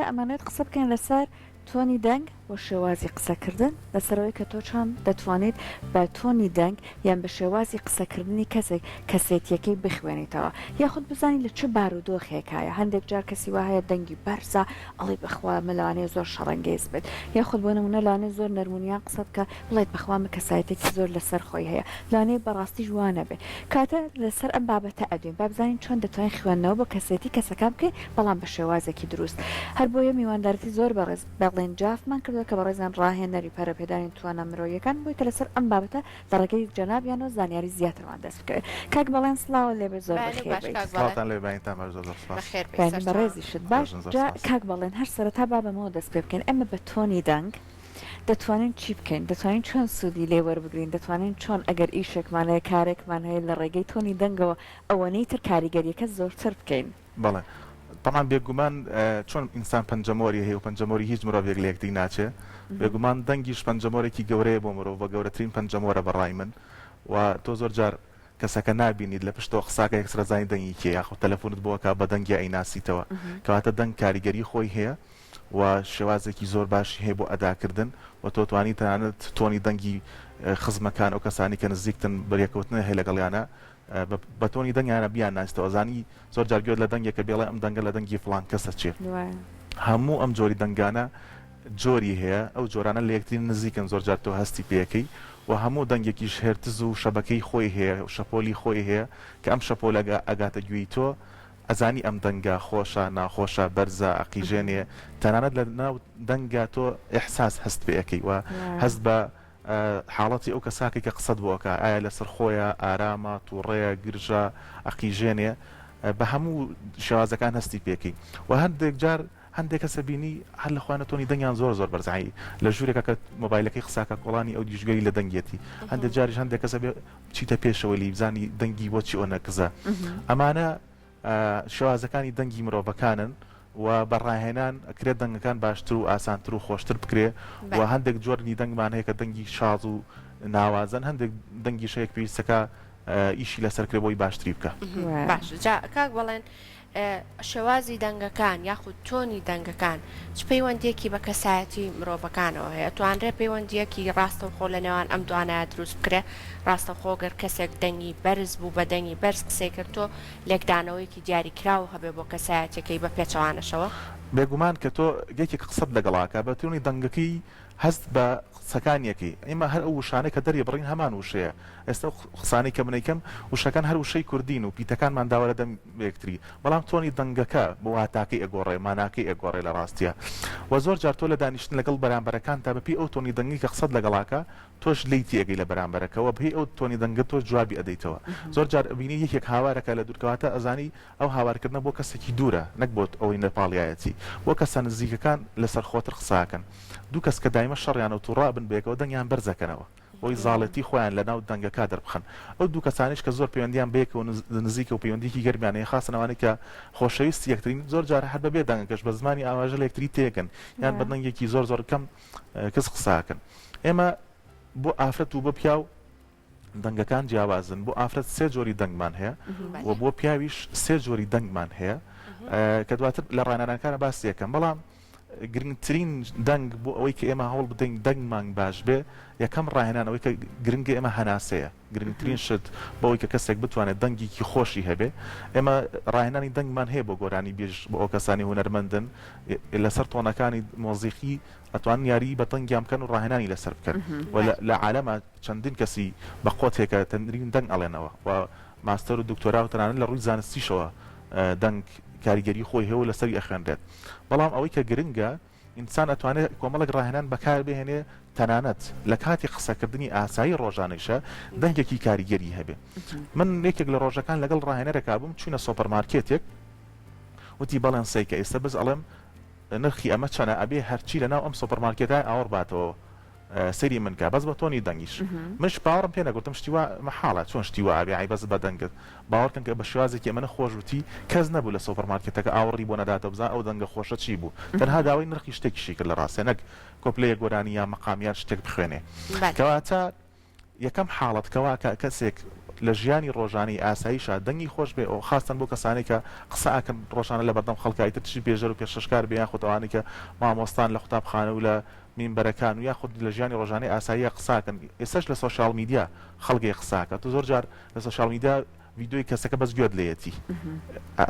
ئەمانێت قسە بکەین لەسەر تۆنی دەنگ بۆ شێوازی قسەکردن لەسەرەوەی کە تۆ چۆن دەتوانیت بە تۆنی دەنگ یان بە شێوازی قسەکردنی کەسێتیەکەی بخوێنیتەوە یاخود بزانین لە چه بارودۆخێکایە هەندێک جار کەسی وایە دەنگی بەرزە ئەڵێ بەخوا مەلانێ زۆر شەڕەنگێز بێت یاخود بۆ نمونە لانێ زۆر نەرمونیان قسە بکە بڵێت بەخوا کەسایەتێکی زۆر لەسەر خۆی هەیە لانەی بەڕاستی جوانە بێ کاتە لەسەر ئەم بابەتە ئەدوین با بزانین چۆن دەتوانین خوێندنەوە بۆ کەسێتی کەسەکان بکەین بەڵام بە شێوازێکی دروست هەر بۆیە میواندارەتی زۆر بەڕێز بەڵێن جافمان کردو کە بەڕێزان ڕاهێنەری پەرەپێدانی توانە مرۆیەکان بۆیتە لەسەر ئەم بابەتە لە ڕێگەی جەنابیانەوە زانیاری زیاترمان دەست بکەوێت کاک بەڵێن سڵاوە لێبێ زۆر بەڕێزی شت باش کاک بەڵێن هەر سەرەتا با بەمەوە دەست پێ بکەین ئەمە بە تۆنی دەنگ دەتوانین چی بکەین دەتوانین چۆن سوودی لێ وەربگرین دەتوانین چۆن ئەگەر ئیشێکمان هەیە کارێکمان هەیە لە ڕێگەی تۆنی دەنگەوە ئەوەنەی تر کاریگەریەکە زۆرتر بکەین بەڵێ طبعا بێگومان چۆن ئینسان پەنجەمۆری هەیە و پەنجەمۆری هیچ مرۆڤێک لە یەکدی ناچێت بێگومان دەنگیش پەنجەمۆرێکی گەورەیە بۆ مرۆڤ بە گەورەترین پەنجەمۆرە بەڕای من و تۆ زۆر جار کەسەکە نابینیت لە پشتەوە قساکە یەکسرەزانی دەنگی کێ یاخود تەلەفۆنت بۆکە بە دەنگی ئەیناسیتەوە کەواتە دەنگ کاریگەری خۆی هەیە و شێوازێکی زۆر باشی هەیە بۆ ئەداکردن و تۆ توانیت تەنانەت تۆنی دەنگی خزمەکان ئەو کەسانی کە نزیکتن بەریەکەوتنە هەیە لەگەڵیانە بە تۆنی دەنگیانە بیان ناستەوە زانی زۆر جارگوێت لە دەنگێکە بێڵێ ئەم دەنگە لە دەنگی فڵان کەسە چێ هەموو ئەم جۆری دەنگانە جۆری هەیە ئەو جۆرانە لە یەکترین نزیکن زۆر جار تۆ هەستی پێەکەی و هەموو دەنگێکیش هێرتز و شەبەکەی خۆی هەیە و شەپۆلی خۆی هەیە کە ئەم شەپۆل ئەگاتە گوێی تۆ ئەزانی ئەم دەنگە خۆشە ناخۆشە بەرزە عەقیژێنێ تەنانەت لە ناو دەنگا تۆ ئیحساس هەست پێەکەی و هەست بە حاڵەتی ئەو کەساکی کە قسەت بۆکە ئایا لەسەر خۆیە ئارامە تووڕەیە گرژە عەقیژێنێ بە هەموو شێوازەکان هەستی پێکەی و هەندێک جار هەندێک کەسە بینی هەر لە خوانەتۆنی دەنگیان زۆر زۆر بەرزایی لە ژوورێکە کە مۆبایلەکەی قساکە کۆڵانی ئەو دیژگەری لە دەنگێتی هەندێک جاریش هەندێک کەسە چیتە پێشەوە لی بزانی دەنگی بۆچی ئەو نەکزە ئەمانە شێوازەکانی دەنگی مرۆڤەکانن و بەڕاهێنان ئەکرێت دەنگەکان باشتر و ئاسانتر و خۆشتر بکرێ و هەندێک جۆرنی دەنگمان هەیە کە دەنگی شاز و ناوازن هەندێک دەنگی شەیەک پێویستەکە ئیشی لەسەرکرێ بۆی باشتری بکە باش کاک بەڵێن شێوازی دەنگەکان یاخود تۆنی دەنگەکان چ پەیوەندیەکی بە کەسایەتی مرۆڤەکانەوە هەیە توانرێ پەیوەندیەکی ڕاستەوخۆ لە نێوان ئەم دوانایە دروست بکرێ ڕاستەخۆگەر کەسێک دەنگی بەرز بوو بە دەنگی بەرز قسەی کردۆ لێکدانەوەیکی دیاریکراوە هەبێ بۆ کەسایەتەکەی بە پێچەوانەشەوە بێگومان کە تۆ یەکێک قسەت لەگەڵاکە بە تۆنی دەنگەکەی هەست بە قسەکانیەکەی ئێمە هەر ئەو وشانەی کە دەری بڕین هەمان وشەیە ئێستا قسانەی کە بنەیکەم وشەکان هەر وشەی کوردین و پیتەکانمان داوە لە دەم یەکتری بەڵام تۆنی دەنگەکە بۆ واتاکەی ئەگۆڕێ ماناکەی ئەگۆڕێ لە ڕاستیە و زۆر جار تۆ لە دانیشتن لەگەڵ بەرامبەرەکان تا بەپی ئەو تۆنی دەنگی کە قسەت لەگەڵاکە تۆش لیتی ئەگەی لە بەرامبەرەکەەوە بهی ئەو تۆنی دەنگە تۆ جوابی ئەدەیتەوە زۆر جار بینی یەکێک هاوارەکە لە دوورکەواتە ئەزانی ئەو هاوارکردنە بۆ کەسێکی دوورە نەک بۆت ئەوەی نەپاڵیایەتی بۆ کەسە نزیکەکان لەسەر خۆتر قساکەن دوو کەس کە دایمە شەڕیان و تووڕا بن بێکەوە دەنگیان بەرزەکەنەوە بۆی زاڵەتی خۆیان لە ناو دەنگەکە دەربخەن ئەو دوو کەسانیش کە زۆر پەیوەندیان بێکەوە نزیکە و پەیوەندیکی گەرمیانەیە خاستنەوەی کە خۆشەویستی یەکترین زۆر جار هەر بەبێ دەنگەکەش بە زمانی ئاواژە لە یەکتری تێکن یان بە دەنگێکی زۆر زۆر کەم کەس قساکەن ئێمە بۆ ئافرەت و بۆ پیاو دەنگەکان جیاوازن بۆ ئافرەت سێ جۆری دەنگمان هەیە و بۆ پیاویش سێ جۆری دەنگمان هەیە کە دواتر لە ڕاهێنانەکانە باسی یەکەم بەڵام گرنگترین دەنگ بۆ ئەوەی کە ئێمە هەوڵ بدەین دەنگمان باش بێ یەکەم ڕاهێنانەوەی کە گرنگی ئێمە هەناسەیە گرنگترین شت بەوەی کە کەسێک بتوانێت دەنگێکی خۆشی هەبێ ئێمە ڕاهێنانی دەنگمان هەیە بۆ گۆرانی بێژ بۆ ئەو کەسانی هونەرمەندن لەسەر تۆنەکانی مۆزیقی ئەتوان یاری بە دەنگیان بکەن و ڕاهێنانی لەسەر بکەن و لە عالەمە چەندین کەسی بە قۆت هێکە تەمرین دەنگ ئەڵێنەوە و ماستەر و دکتۆرا و تەنانەت لە ڕووی زانستیشەوە دەنگ کاریگەری خۆی هەیە و لەسەری ئەخوێنرێت بەڵام ئەوەی کە گرنگە ئینسان ئەتوانێت کۆمەڵک ڕاهێنان بەکار بهێنێ تەنانەت لە کاتی قسەکردنی ئاسایی ڕۆژانەیشە دەنگێکی کاریگەری هەبێ من یەکێک لە ڕۆژەکان لەگەڵ ڕاهێنەرێکا بووم چوینە سۆپەرمارکێتێک وتی بەڵێن سەیکە ئێستا بز ئەڵێم نرخی ئەمە چەنە ئەبێ هەرچی لەناو ئەم سۆپەرمارکێتای ئاوەڕ باتەوە سەری من کە بەس بە تۆنی دەنگیش منش باوەڕم پێ نەگوتم شتیوا مەحاڵە چۆن شتیوا ئابێ ئای بەس بە دەنگت باوەڕکەن کە بە شێوازێکی ئەمەە خۆشوتی کەس نەبوو لە سۆپەرمارکێتەکە ئاوەڕی بۆ نەداتە بزان ئەو دەنگە خۆشە چی بوو تەنها داوای نرخی شتێکیشی کرد لە ڕاستێ نەک کۆپلەیە گۆرانی یا مەقامیان شتێک بخوێنێ کەواتە یەکەم حاڵەت کەوا کەسێک لە ژیانی ڕۆژانی ئاساییشە دەنگی خۆش بێ ئەو خاستن بۆ کەسانی کە قسەکەن ڕۆژانە لە بەردەم خەڵکایتر تشی بێژەر و پێشەشکار بێ یاخود ئەوانەی کە مامۆستان لە قوتابخانە و لە مینبەرەکان و یاخود لە ژیانی ڕۆژانەی ئاساییە قساکەن ئێستاش لە سۆشیال میدیا خەڵکی قساکە تو زۆر جار لە سۆشیال میدیا ویدیۆی کەسەکە بەس گوێت لێتی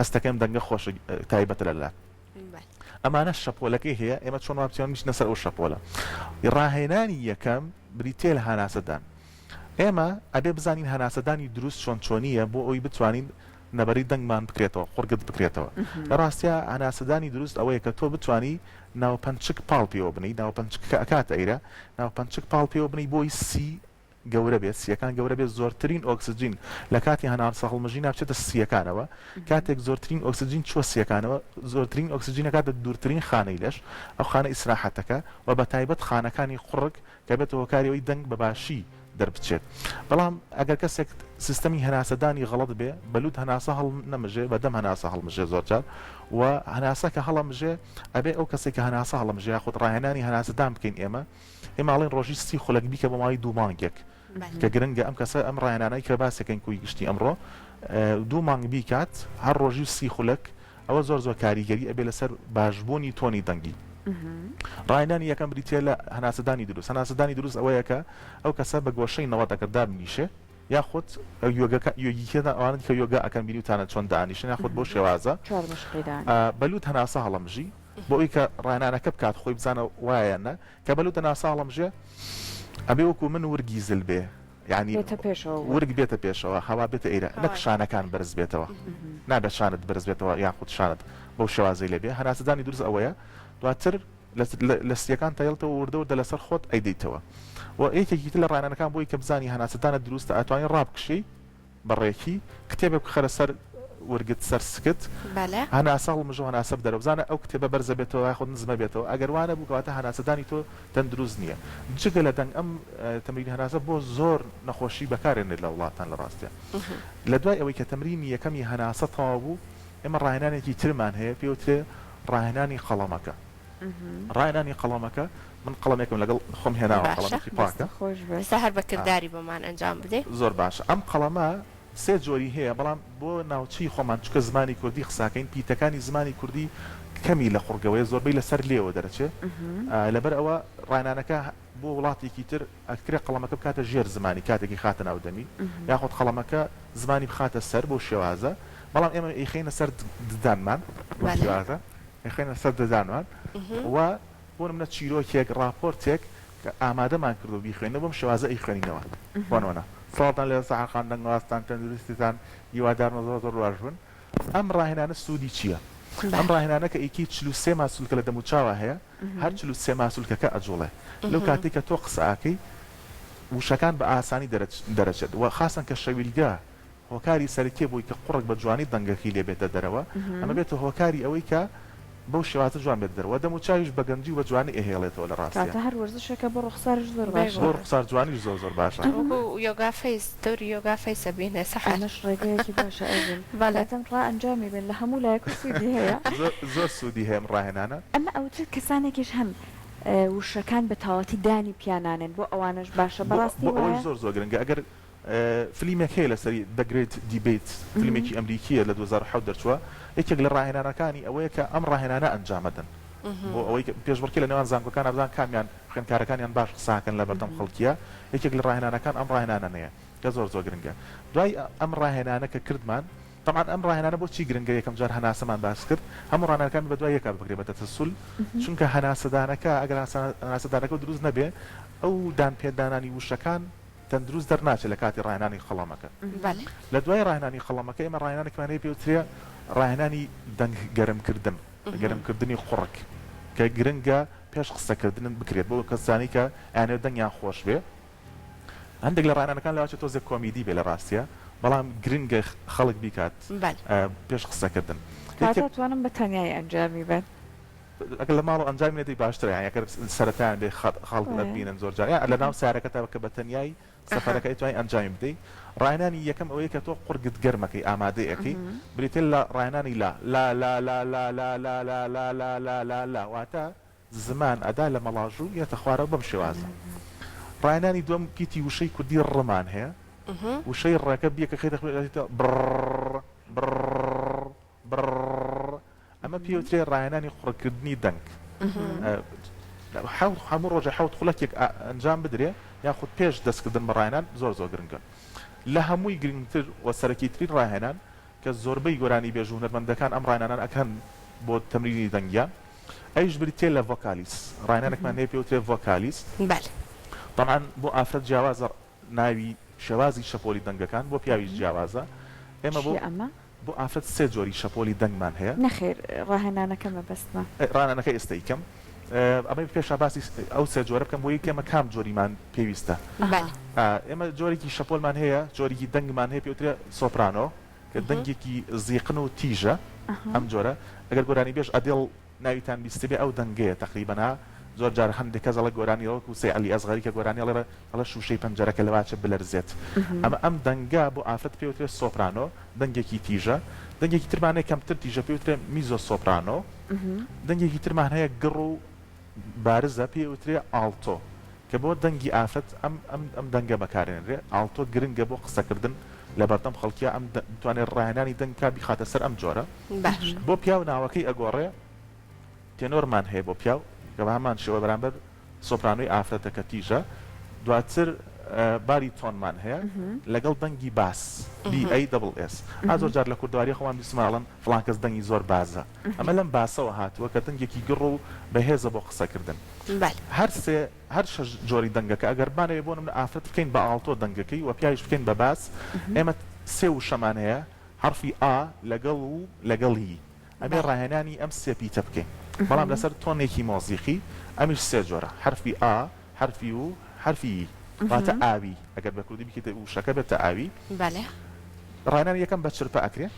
ئەستەکەم دەنگە خۆش تایبەتە لەلا ئەمانە شەپۆلەکەی هەیە ئێمە چۆن وابچیان میشنە سەر ئەو شەپۆلە ڕاهێنانی یەکەم بریتێل هەناسەدان ئێمە ئەبێ بزانین هەناسەدانی دروست چۆن چۆنیە بۆ ئەوی بتوانین نەبەری دەنگمان بکرێتەوە خورگت بکرێتەوە لە ڕاستیا هەناسەدانی دروست ئەوەیە کە تۆ بتوانی ناوپەنچک پاڵ پێوە بنی ناوپەنچک ئەکات ئەیرە ناوپەنچک پاڵ پێوە بنی بۆی سی گەورە بێت سیەکان گەورە بێت زۆرترین ئۆکسسیجین لە کاتی هەناسە هەڵمەژی ناچێتە سیەکانەوە کاتێک زۆرترین ئۆکسسیجین چوە سیەکانەوە زۆرترین ئۆکسسیجینە کاتە دوورترین خانەی لەش ئەو خانە ئیسراحەتەکە و بە تایبەت خانەکانی قوڕک کە بێت هۆکاریەوەی دەنگ بەباشی دەربچێت بەڵام ئەگەر کەسێک سیستەمی هەناسەدانی غەڵەت بێ بەلوود هەناسە هەڵ نەمژێ بەدەم هەناسە هەڵمژێ زۆرجار و هەناسە کە هەڵەمژێ ئەبێ ئەو کەسێک کە هەناسە هەڵەمژێ یاخود ڕاهێنانی هەناسەدان بکەین ئێمە ئێماڵین ڕۆژی سی خولەک بیکە بە ماوەی 2 مانگێک کە گرنگە ئەم کەسە ئەم ڕاهێنانەی کە باسەکەین کوی گشتی ئەمڕۆ 2 مانگ بیکات هەر ڕۆژی سی خولەک ئەوە زۆر کاریگەری ئەبێ لەسەر باشبوونی تۆنی دەنگی ڕاهێنانی یەکەم بریتێ لە هەناسەدانی دروست هەناسەدانی دروست ئەوەیە کە ئەو کەسە بە گۆشەی نەوەتەکە دابنیشێ یاخود یۆگیکێدا ئەوانت کە یۆگا ئەەکەن بیریوتانە چۆن دانیشن یاخود بۆ شێوازە بەلوود هەناسە هەڵەمژی بۆ ئەوی کە ڕاهێنانەکە بکات خۆی بزانە وایەنە کە بەلوود هەناسە هەڵەمژێ ئەبێ وەکو من وەرگی زل بێ یعنی ورگ بێتە پێشەوە هەوا بێتە ئێرە نەک شانەکان بەرز بێتەوە نابێت شانت بەرز بێتەوە یاخود شانت بەو شێوازەی لێبێ هەناسەدانی دروست ئەوەیە دواتر لە سیەکان تایڵتەوە وردەوە لەسەر خۆت ئەیدەیتەوە و یەکێکی تر لە ڕاهێنانەکان بۆی کە بزانی هەناسەدانە دروستە ئەتوانین ڕابکشی بەڕێکی کتێبێک بخەرە سەر ورگت سەر سکت هەناسە هەڵمژە هەناسە بدەرە بزانە ئەو کتێبە بەرزە بێتەوە یاخود نزمە بێتەوە ئەگەر وانە بوو کەواتە هەناسەدانی تۆ تەندروست نییە جگە لە دەنگ ئەم تەمرین هەناسە بۆ زۆر نەخۆشی بەکارێنێت لە وڵاتان لە ڕاستیە لە دوای ئەوەی کە تەمرینی یەکەمی هەناسە تەواو بوو ئێمە ڕاهێنانێکی ترمان هەیە پێوترێ ڕاهێنانی قەڵەمەکە ڕاهێنانی قەڵەمەکە من قەڵەمێکم لەگەڵ خۆم هێناوە قەڵەمێکی پاکە سەهەر بەکردداری بۆمان ئەنجام بدەیت زۆر باشە ئەم قەڵەمە سێ جۆری هەیە بەڵام بۆ ناوچەی خۆمان چکە زمانی کوردی قساکەین پیتەکانی زمانی کوردی کەمی لە خوڕگەوەی زۆربەی لەسەر لێوە دەرەچێت لەبەر ئەوە ڕاهێنانەکە بۆ وڵاتێکی تر ئەکرێ قەڵەمەکە بکاتە ژێر زمانی کاتێکی خاتە ناودەمی یاخود قەڵەمەکە زمانی بخاتە سەر بۆ شێوازە بەڵام ئێمە ئەیخینە سەر ددانمان شێوازە ئەیخینە سەر ددانمان و بۆ نمونە چیرۆکێک راپۆرتێک کە ئامادەمان کردو بیخوێنە بۆم شێوازە ئەیخوێنینەوە بۆنەوە ساڵتان لێ ساحەقان دەنگواستان تەندروستیتان هیوادارمە زۆر ڕواژبن ئەم ڕاهێنانە سوودی چییە؟ ئەم ڕاهێنانە کە ئیکی 43 ماسوولکە لە دەموچاوە هەیە هەر 43 ماسوولکەکە ئەجوڵێ لەو کاتێک کە تۆ قسەکەی وشەکان بە ئاسانی دەرەچێت و خاصن کە شەویلگە هۆکاری سەرکێ بووی کە قوڕک بە جوانی دەنگەکەی لێ بێتە دەرەوە ئەمە بێتە هۆکاری ئەوەی کە بەو شێوازە جوان بێت دەرەوە دەموچاویش بە گەنجی و بە جوانی ئەهێڵێتەوە لە ڕاستیە هەر وەرزشەکە بۆ ڕوخسارش زۆر باشە بۆ ڕوخسار جوانیش زۆر باشە یۆگا فەیس دەوری یۆگا فەیسە بینێ سەحانەش ڕێگەیەکی باشە ئەژن بەڵێتم ڕا ئەنجامی بێن لە هەموو لایەک سوودی هەیە زۆر سوودی هەیە ڕاهێنانە ئەمە ئەوتر کەسانێکیش هەن وشەکان بە تاواتی دانی پیانانن بۆ ئەوانش باشە بەڕاستی زۆر گرنگە ئەگەر فیلمێک هەیە لەسەری The Great Debate فیلمێکی ئەمریکیە لە 2007 دەرچووە یەکێک لە ڕاهێنانەکانی ئەوەیە کە ئەم ڕاهێنانە ئەنجامەدەن بۆ ئەوەی پێشبڕکێ لە نێوان زانکۆکان ئەبزان کامیان خوێندکارەکانیان باش قساکەن لە بەردەم خەڵکیە یەکێک لە ڕاهێنانەکان ئەم ڕاهێنانەیە کە زۆر گرنگە دوای ئەم ڕاهێنانە کە کردمان طبعا ئەم ڕاهێنانە بۆچی گرنگە یەکەم جار هەناسەمان باس کرد هەموو ڕاهێنانەکان بە دوای یەکە بکرێ بە تەسەسول چونکە هەناسەدانەکە ئەگەر هەناسەدانەکە دروست نەبێ ئەو دانپێدانانی وشەکان تەندروست دەرناچێت لە کاتی ڕاهێنانی خەڵەمەکە لە دوای ڕاهێنانی خەڵەمەکە ئێمە ڕاهێنانێکمانەیە پێوترێ ڕاهێنانی دەنگ گەرمکردن گەرمکردنی خوڕک کە گرنگە پێش قسەکردن بکرێت بۆ کەسانی کە ئەیانێت دەنگیان خۆش بێ هەندێک لە ڕاهێنانەکان لەواچێت تۆزێک کۆمیدی بێ لە ڕاستیە بەڵام گرنگە خەڵک بیکات پێش قسەکردن کاتاتوانم بە تەنیای ئەنجامی بێت ئەگەر لە ماڵ ئەنجامی نێتی باشترە یەکە سەرەتایان بێ خەڵک بینن زۆر جار لە ناو سارەکەتە کە بە تەنیای سەفەرەکەی توانای ئەنجامی بدەیت ڕاهێنانی یەکەم ئەوەیە کە تۆ قورگت گەرمەکەی ئامادەیەکەی بریتێ لە ڕاهێنانی لا واتە زمان ئەدا لە مەڵاژوو یەتە خوارە بەم شێوازە ڕاهێنانی دووەم پیتی وشەی کوردی ڕمان هەیە وشەی ڕێکە بیەکە خێتە بڕ ئەمە پێوترێ ڕایەنانی قوڕکردنی دەنگ هەموو ڕۆژە حوت خوڵەتێک ئەنجام بدرێ یاخود پێش دەستکردن بە ڕایەنان زۆر گرنگە لە هەمووی گرنگتر و سەرەکیترین ڕاهێنان کە زۆربەی گۆرانی بێژ و هونەرمەندەکان ئەم ڕاهێنانان ئەکەن بۆ تەمرینی دەنگیان ئەیش بریتێ لە ڤۆکالیس ڕاهێنانێکمان هەیە پێوترێ ڤۆکالیس طبعاً بۆ ئافرەت جیاوازە ناوی شەوازی شەپۆلی دەنگەکان بۆ پیاویش جیاوازە ئێمە بۆ ئافرەت سێ جۆری شەپۆلی دەنگمان هەیە نەخێر ڕاهێنانەکەمە بەستمە ڕانانەکە ئێستا ئیکەم ئەمە پێشا باسی ئەو سێ جۆرە بکەم بۆ یەکێمە کام جۆریمان پێویستە ئێمە جۆرێکی شەپۆلمان هەیە جۆرێکی دەنگمان هەیە پێوترێ سۆپرانۆ کە دەنگێکی زیقن و تیژە ئەم جۆرە ئەگەر گۆرانی بێژ ئەدێڵ ناویتان بیستێ بێ ئەو دەنگەیە تقریبەنها زۆر جار هەندێک کەس ئەڵە گۆرانیەوەکو سێ عەلی ئەزغەری کە گۆرانی ئەڵە شوشەی پەنجەرەکە لەواچە بلەرزێت ئەمە ئەم دەنگا بۆ ئافرەت پێوترێ سۆپرانۆ دەنگێکی تیژە دەنگێکی ترمانەیە کەمتر تیژە پێوترێ میزۆ سۆپرانۆ دەنگێکی ترمان هەیە گڕ و بارزە پێوترێ ئاڵتۆ کە بۆ دەنگی ئافرەت ئەم دەنگە بەکارێنرێ ئاڵتۆ گرنگە بۆ قسەکردن لە بەردەم خەڵکیە ئەم دەتوانێت ڕاهێنانی دەنگکا بیخاتە سەر ئەم جۆرە بۆ پیاو ناوەکەی ئەگۆڕێ تێنۆرمان هەیە بۆ پیاو کە بە هەمان شێوە بەرامبەر سۆپرانۆی ئافرەتە کە تیژە دواتر باری تۆنمان هەیە لەگەڵ دەنگی باس BASS زۆر جار لە کوردواری خۆمان بیسماڵن فڵان کەس دەنگی زۆر بازە ئەمە لەم باسەوە هاتووە کە دەنگێکی گڕ و بەهێزە بۆ قسەکردن هەر شەش جۆری دەنگەکە ئەگەر بانەوێ بۆ نمونە ئافرەت بکەین بە ئاڵتۆ دەنگەکەی و پیاویش بکەین بە باس ئێمە سێ وشەمان هەیە حرفی ئا لەگەڵ و لەگەڵی ئەمێ ڕاهێنانی ئەم سێ پیتە بکەین بەڵام لەسەر تۆنێکی مۆزیقی ئەمیش سێ جۆرە حرفی ئا حرفی و حرفی واتە ئاوی ئەگەر بە کوردی بکەیتە وشەکە بێتە ئاوی ڕاهێنانی یەکەم بە چرپە ئەکرێ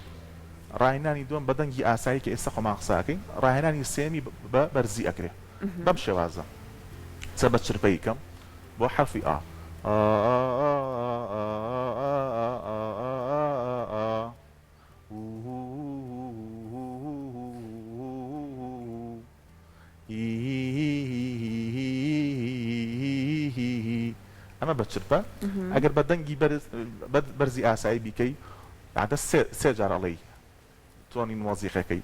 ڕاهێنانی دووەم بە دەنگی ئاسایی کە ئێستا خۆمان قساکەین ڕاهێنانی سێمی بە بەرزی ئەکرێ بەم شێوازە چە بە چرپە یەکەم بۆ حرفی ئا ئەمە بە چرپە ئەگەر بە دەنگی بەرزی ئاسایی بیکەی عادە سێ جار ئەڵێی تۆنی مۆزیقەکەی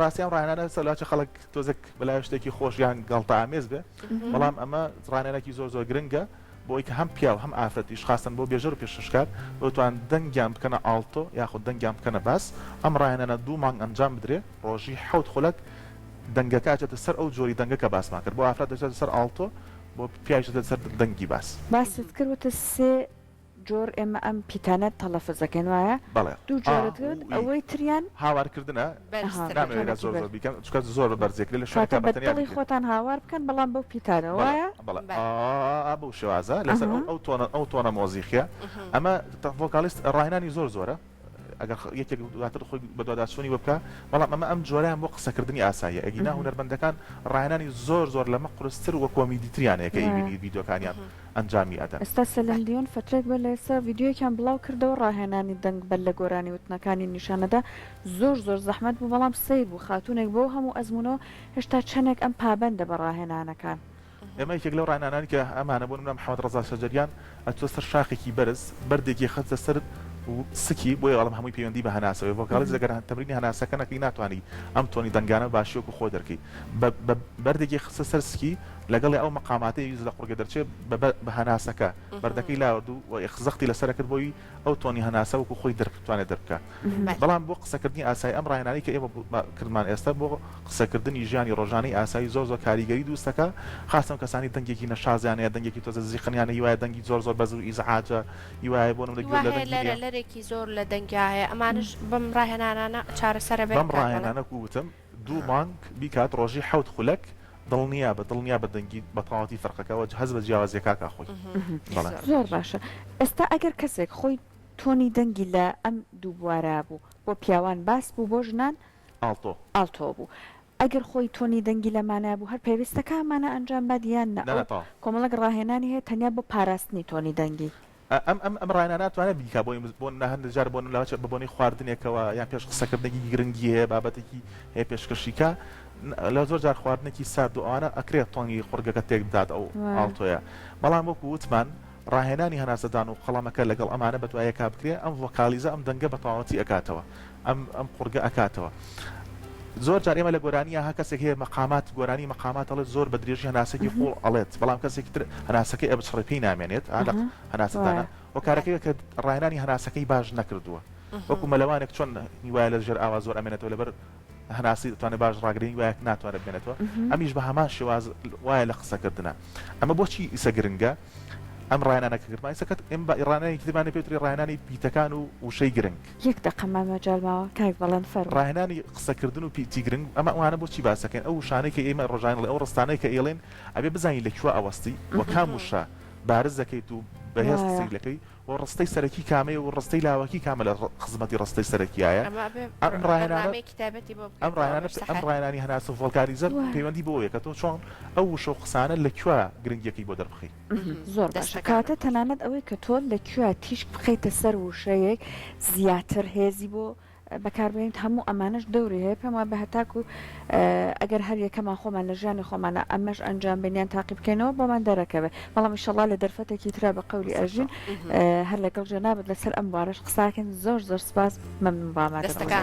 ڕاستیان ڕاهێنانە سەلاچە خەڵک تۆزێک بەلای شتێکی خۆشیان گەڵتە ئامێز بێ بەڵام ئەمە ڕاهێنانێکی زۆر گرنگە بۆی کە هەم پیاو هەم ئافرەتیش خاستن بۆ بێژەر و پێشکات بتوان دەنگیان بکەنە ئاڵتۆ یاخود دەنگیان بکەنە باس ئەم ڕاهێنانە 2 مانگ ئەنجام بدرێ ڕۆژی 7 خولەک دەنگەکە ئاچێتە سەر ئەو جۆری دەنگە کە باسمان کرد بۆ ئافرەت دەچێتە سەر ئاڵتۆ بۆ پیاویش دەچێتە سەر دەنگی باست کردوتە سێ جۆر ئێمە ئەم پیتانە تەڵەفزەکەن وایە دوو جۆرت کرد ئەوەی تریان هاوارکردنە نامەوێت زۆر بیکەم چکە زۆر بەرزێکرێ لە شوێنەکە بەتەڵی خۆتان هاوار بکەن بەڵام بەو پیتانە وایە بەو شێوازە لەسەر ئەو تۆنە مۆزیقیە ئەمە ڤۆکالیست ڕاهێنانی زۆرە ئەگەر یەکێک دواتر خۆی بە دواداچوونی بکە بەڵام ئەمە ئەم جۆرەیان بۆ قسەکردنی ئاساییە ئەگینا هونەرمەندەکان ڕاهێنانی زۆر لەمە قورستر وە کۆمیدیتریانەیە کە ئیبینی ڤیدیۆکانیان ئەنجامی ئەدەن ئێستا سەلەندیۆن فترێک بە لەسا ڤیدیۆیەکیان بڵاو کردەوە ڕاهێنانی دەنگ بەر لە گۆرانی وتنەکانی نیشانەدا زۆر زەحمەت بوو بەڵام سیر بوو خاتونێک بۆ هەموو ئەزمونەوە هێشتا چەندێک ئەم پابەندە بە ڕاهێنانەکان ئێمە یەکێک لەو ڕاهێنانانی کە ئەمانە بۆ نمونە محەممەد ڕەزا شەجەریان ئەچۆ سەر شاخێکی بەرز بەردێکی خەچە سەر سکی بۆی ئەڵم هەمووی پەیوەندی بە هەناسەوەی ڤۆکالیست ئەگەر تەمرینی هەناسەکە نەکەی ناتوانانی ئەم تۆنی دەنگانە باشیۆک و خۆ دەرکەی بەردێکی خسە سەر سکی لەگەڵی ئەو مەقاماتی ویز لە قوڕگە دەرچێت بە هەناسەکە بەردەکەی لاوەردوو و ئەخزەختی لەسەر کرد بۆی ئەو تۆنی هەناسە وەکو خۆی دەرتوانێت دەربکە بەڵام بۆ قسەکردنی ئاسایی ئەم ڕاهێنانی کە ئێمە کردمان ئێستا بۆ قسەکردنی ژیانی ڕۆژانەی ئاسایی زۆر کاریگەری دروستەکە خاستم کەسانی دەنگێکی نەشازیانەیە دەنگێکی تۆزە زیقنیانە هیوایە دەنگی زۆر بەز و ئیزعاجە هیوایە بۆ لەرێکی زۆر لە دەنگایە ئەمانش بەم ڕاهێنانە چارەسەرە بەم ڕاهێنانە کووتم 2 مانگ بیکات ڕۆژی 7 خولەک دڵنیا بە دەنگی بە تەواوەتی فەرقەکەەوە هەز بە جیاوازیەکە خۆی زۆر باشە ئێستا ئەگەر کەسێک خۆی تۆنی دەنگی لە ئەم دوو بوارە بوو بۆ پیاوان باس بوو بۆ ژنان ئاڵتۆ بوو ئەگەر خۆی تۆنی دەنگی لەمانە بوو هەر پێویستەکەمانە ئەنجام بدیان کۆمەڵک ڕاهێنانی هەیە تەنیا بۆ پاراستنی تۆنی دەنگی ئەم ڕایانە ناتوانێت بیکا بۆ هەندجار بۆن لاوە بەبوونی خواردنێکەوە یان پێش قسەکردنێکی گرنگی هەیە بابەتێکی هەیە پێشکەشیکە لە زۆر جار خواردنێکی سارد و ئەوانە ئەکرێت تۆنگی خورگەکە تێک بدات ئەو ئاڵتۆیە بەڵام وەکو وتمان ڕاهێنانی هەناسەدان و قەڵامەکە لەگەڵ ئەمانە بەتوایە کا بکرێ ئەم ڤۆکالیزە ئەم دەنگە بە تەواوەتی ئەکاتەوە ئەم قورگە ئەکاتەوە زۆر جار ئێمە لە گۆرانیە ها کەسێک هەیە مەقامات گۆرانی مەقامات ئەڵێت زۆر بە درێژی هەناسەکی خۆڵ ئەڵێت بەڵام کەسێکی تر هەناسەکەی ئەبچڕی پێی نامێنێت هەناسەدانە و کارەکەی کە ڕاهێنانی هەناسەکەی باش نەکردووە وەکو مەلەوانێک چۆن وایە لە ژێر ئاوا زۆر ئەمێنێتەوە لەبەر هەناسی دەتوانێت باش ڕاگرنی وایە ناتوانێت بێنێتەوە ئەمیش بە هەمان شێواز وایە لە قسەکردنە ئەمە بۆچی ئیسە گرنگە ئەم ڕایانەکەگرمان سەکەت ئەم بە ئیرانانی کتێبانی پێوتری ڕایانانی پیتەکان و وشەی گرنگ یەک دقەمان مەجالماوە کاک بەڵێن فەرموو ڕاهێنانی قسەکردن و پیتی گرنگ ئەمە ئەوانە بۆچی باسەکەن ئەو شانەی کە ئێمە ڕۆژان لە ئەو ڕستانەی کە ئێڵێن ئەبێ بزانین لەکوێ ئەوەستی و کام وشە بارز دەکەیت و بەهێز قسەیلەکەی و ڕستەی سەرەکی کامەیە و ڕستەی لاوەکی کامە لە خزمەتی ڕستەی سەرەکیایە ئەم ڕاهێنانی هەناسە ڤۆڵکاریزە پەیوەندی بۆیە کە تۆ چۆن ئەو وشە و قسانە لەکوێ گرنگیەکەی بۆ دەربخەی زۆر باشە کاتە تەنانەت ئەوەی کە تۆ لەکوێ تیشک بخەیتە سەر وشەیەک زیاتر هێزی بۆ بەکاربێنیت هەموو ئەمانش دەوری هەیە پێم وایە بە هەتاکو ئەگەر هەر یەکەمان خۆمان لە ژیانی خۆمانە ئەمەش ئەنجام بینیان تاقی بکەینەوە بۆمان دەرەکەوێت بەڵام ئینشەڵا لە دەرفەتێکی ترا بە قەولی ئەژین هەر لەگەڵ جەنابەت لەسەر ئەم بارەش قساکەن زۆر سپاس مەمنون بە ئامادەبوونەوە.